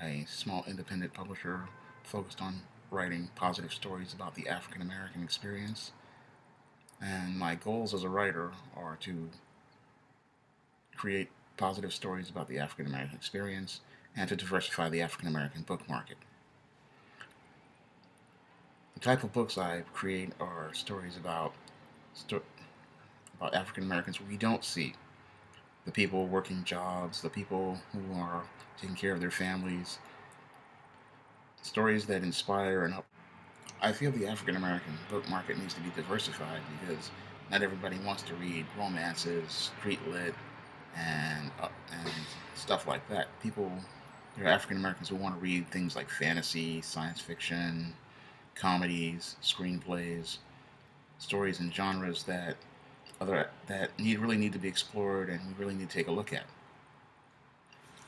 a small independent publisher focused on writing positive stories about the African American experience. And my goals as a writer are to create positive stories about the African American experience and to diversify the African American book market. The type of books I create are stories about African Americans we don't see. The people working jobs, the people who are taking care of their families. Stories that inspire and help. I feel the African American book market needs to be diversified because not everybody wants to read romances, street lit, and stuff like that. There are African Americans who want to read things like fantasy, science fiction, comedies, screenplays, stories and genres that really need to be explored and we really need to take a look at.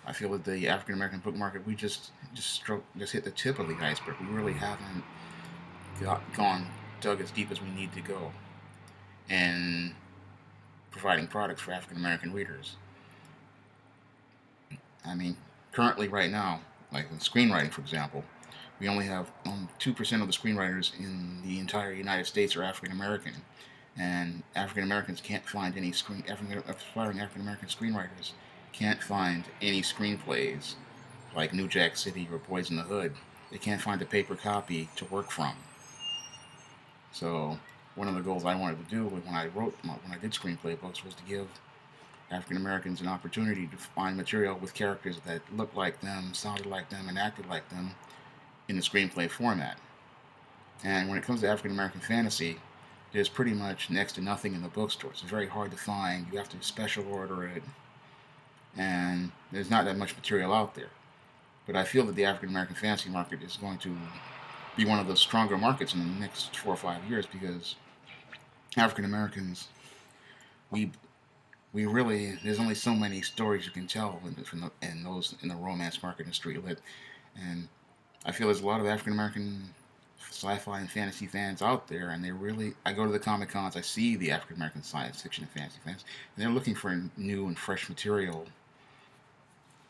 I feel that the African American book market, we just hit the tip of the iceberg. We really haven't dug as deep as we need to go in providing products for African American readers. I mean, currently, right now, like in screenwriting, for example, we only have 2% of the screenwriters in the entire United States are African American, and African Americans can't find any aspiring African American screenwriters can't find any screenplays like New Jack City or Boys in the Hood. They can't find a paper copy to work from. So one of the goals I wanted to do when I did screenplay books was to give African Americans an opportunity to find material with characters that looked like them, sounded like them, and acted like them in the screenplay format. And when it comes to African American fantasy, there's pretty much next to nothing in the bookstores. It's very hard to find. You have to special order it, and there's not that much material out there. But I feel that the African American fantasy market is going to be one of the stronger markets in the next 4 or 5 years because African Americans, we really, there's only so many stories you can tell in the romance market and street lit, and I feel there's a lot of African American sci-fi and fantasy fans out there, and I go to the Comic Cons, I see the African American science fiction and fantasy fans, and they're looking for new and fresh material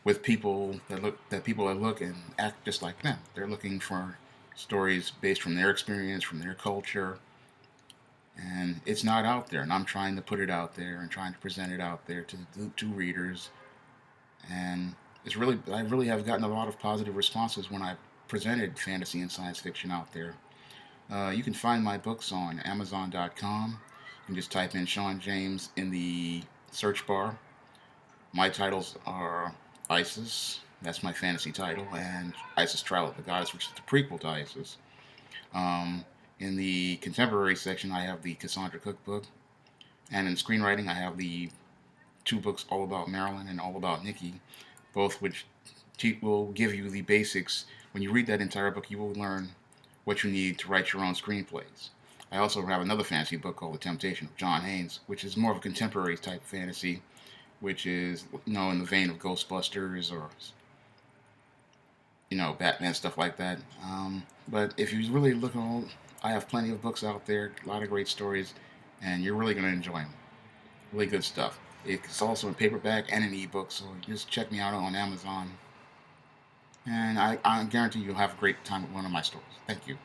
with people that look and act just like them. They're looking for stories based from their experience, from their culture, and it's not out there. And I'm trying to put it out there and trying to present it out there to readers. And I really have gotten a lot of positive responses when I presented fantasy and science fiction out there. You can find my books on Amazon.com. You can just type in Shawn James in the search bar. My titles are Isis, that's my fantasy title, and Isis Trial of the Goddess, which is the prequel to Isis. In the contemporary section, I have the Cassandra Cookbook, and in screenwriting, I have the 2 books, All About Marilyn and All About Nikki, both which will give you the basics. When you read that entire book, you will learn what you need to write your own screenplays. I also have another fantasy book called The Temptation of John Haynes, which is more of a contemporary type fantasy, which is, in the vein of Ghostbusters or, Batman, stuff like that. But if you really look at I have plenty of books out there, a lot of great stories, and you're really going to enjoy them. Really good stuff. It's also in paperback and an ebook, so just check me out on Amazon. And I guarantee you'll have a great time at one of my stores. Thank you.